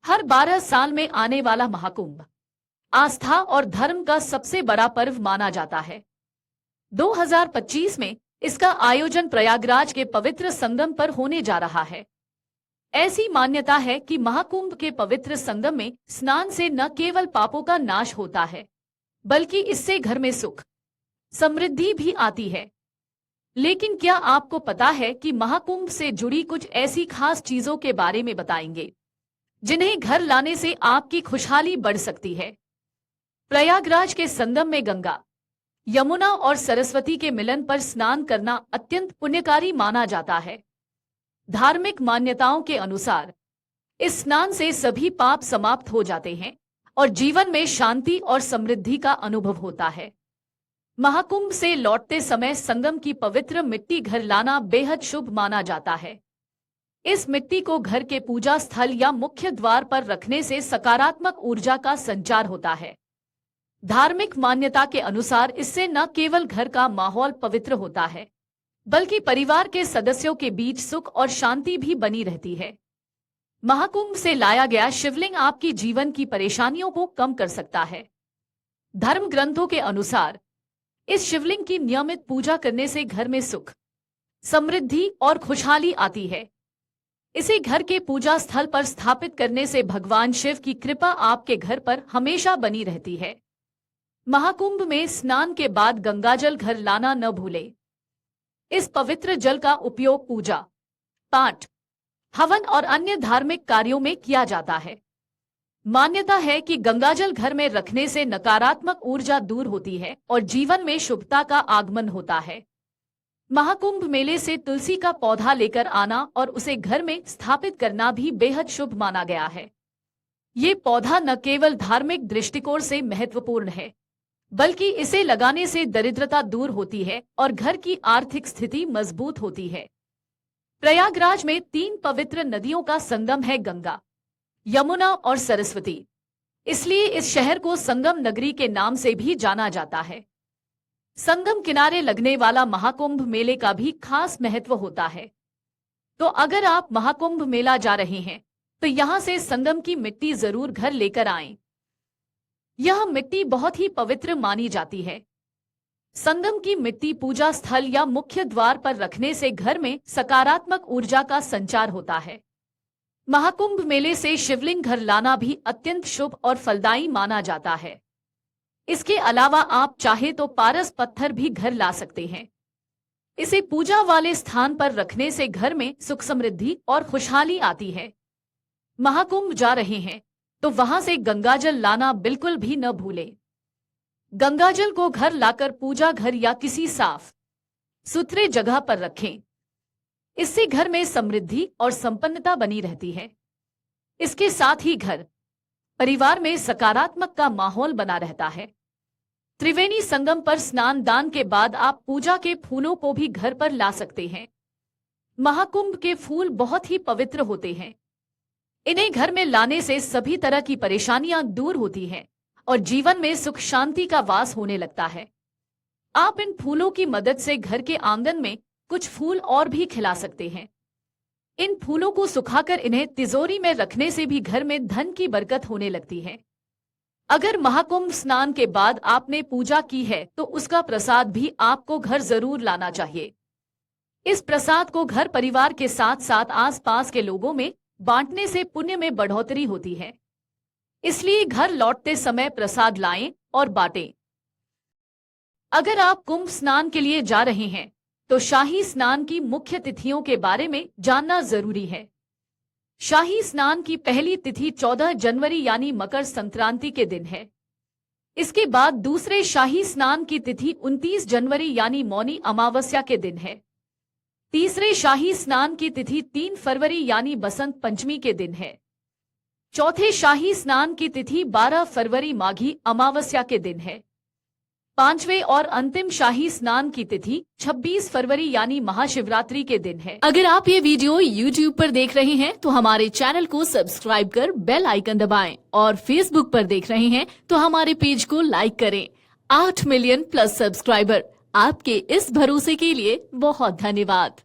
हर 12 साल में आने वाला महाकुंभ आस्था और धर्म का सबसे बड़ा पर्व माना जाता है। 2025 में इसका आयोजन प्रयागराज के पवित्र संगम पर होने जा रहा है। ऐसी मान्यता है कि महाकुंभ के पवित्र संगम में स्नान से न केवल पापों का नाश होता है, बल्कि इससे घर में सुख समृद्धि भी आती है। लेकिन क्या आपको पता है कि महाकुंभ से जुड़ी कुछ ऐसी खास चीजों के बारे में बताएंगे जिन्हें घर लाने से आपकी खुशहाली बढ़ सकती है। प्रयागराज के संगम में गंगा, यमुना और सरस्वती के मिलन पर स्नान करना अत्यंत पुण्यकारी माना जाता है। धार्मिक मान्यताओं के अनुसार इस स्नान से सभी पाप समाप्त हो जाते हैं और जीवन में शांति और समृद्धि का अनुभव होता है। महाकुंभ से लौटते समय संगम की पवित्र मिट्टी घर लाना बेहद शुभ माना जाता है। इस मिट्टी को घर के पूजा स्थल या मुख्य द्वार पर रखने से सकारात्मक ऊर्जा का संचार होता है। धार्मिक मान्यता के अनुसार इससे न केवल घर का माहौल पवित्र होता है, बल्कि परिवार के सदस्यों के बीच सुख और शांति भी बनी रहती है। महाकुंभ से लाया गया शिवलिंग आपकी जीवन की परेशानियों को कम कर सकता है। धर्म ग्रंथों के अनुसार इस शिवलिंग की नियमित पूजा करने से घर में सुख, समृद्धि और खुशहाली आती है। इसे घर के पूजा स्थल पर स्थापित करने से भगवान शिव की कृपा आपके घर पर हमेशा बनी रहती है। महाकुंभ में स्नान के बाद गंगाजल घर लाना न भूलें। इस पवित्र जल का उपयोग पूजा, पाठ, हवन और अन्य धार्मिक कार्यों में किया जाता है। मान्यता है कि गंगाजल घर में रखने से नकारात्मक ऊर्जा दूर होती है और जीवन में शुभता का आगमन होता है। महाकुंभ मेले से तुलसी का पौधा लेकर आना और उसे घर में स्थापित करना भी बेहद शुभ माना गया है। ये पौधा न केवल धार्मिक दृष्टिकोण से महत्वपूर्ण है, बल्कि इसे लगाने से दरिद्रता दूर होती है और घर की आर्थिक स्थिति मजबूत होती है। प्रयागराज में 3 पवित्र नदियों का संगम है, गंगा, यमुना और सरस्वती। इसलिए इस शहर को संगम नगरी के नाम से भी जाना जाता है। संगम किनारे लगने वाला महाकुंभ मेले का भी खास महत्व होता है। तो अगर आप महाकुंभ मेला जा रहे हैं तो यहां से संगम की मिट्टी जरूर घर लेकर आएं। यह मिट्टी बहुत ही पवित्र मानी जाती है। संगम की मिट्टी पूजा स्थल या मुख्य द्वार पर रखने से घर में सकारात्मक ऊर्जा का संचार होता है। महाकुंभ मेले से शिवलिंग घर लाना भी अत्यंत शुभ और फलदायी माना जाता है। इसके अलावा आप चाहे तो पारस पत्थर भी घर ला सकते हैं। इसे पूजा वाले स्थान पर रखने से घर में सुख समृद्धि और खुशहाली आती है। महाकुंभ जा रहे हैं तो वहां से गंगाजल लाना बिल्कुल भी न भूलें। गंगाजल को घर लाकर पूजा घर या किसी साफ सुथरे जगह पर रखें। इससे घर में समृद्धि और संपन्नता बनी रहती है। इसके साथ ही घर परिवार में सकारात्मक का माहौल बना रहता है। त्रिवेणी संगम पर स्नान दान के बाद आप पूजा के फूलों को भी घर पर ला सकते हैं। महाकुंभ के फूल बहुत ही पवित्र होते हैं। इन्हें घर में लाने से सभी तरह की परेशानियां दूर होती हैं और जीवन में सुख शांति का वास होने लगता है। आप इन फूलों की मदद से घर के आंगन में कुछ फूल और भी खिला सकते हैं। इन फूलों को सुखाकर इन्हें तिजोरी में रखने से भी घर में धन की बरकत होने लगती है। अगर महाकुंभ स्नान के बाद आपने पूजा की है तो उसका प्रसाद भी आपको घर जरूर लाना चाहिए। इस प्रसाद को घर परिवार के साथ साथ आसपास के लोगों में बांटने से पुण्य में बढ़ोतरी होती है। इसलिए घर लौटते समय प्रसाद लाएं और बांटें। अगर आप कुंभ स्नान के लिए जा रहे हैं तो शाही स्नान की मुख्य तिथियों के बारे में जानना जरूरी है। शाही स्नान की पहली तिथि 14 जनवरी यानी मकर संक्रांति के दिन है। इसके बाद दूसरे शाही स्नान की तिथि 29 जनवरी यानी मौनी अमावस्या के दिन है। तीसरे शाही स्नान की तिथि 3 फरवरी यानी बसंत पंचमी के दिन है। चौथे शाही स्नान की तिथि 12 फरवरी माघी अमावस्या के दिन है। पांचवें और अंतिम शाही स्नान की तिथि 26 फरवरी यानी महाशिवरात्रि के दिन है। अगर आप ये वीडियो YouTube पर देख रहे हैं तो हमारे चैनल को सब्सक्राइब कर बेल आइकन दबाएं और Facebook पर देख रहे हैं तो हमारे पेज को लाइक करें। 8 मिलियन प्लस सब्सक्राइबर, आपके इस भरोसे के लिए बहुत धन्यवाद।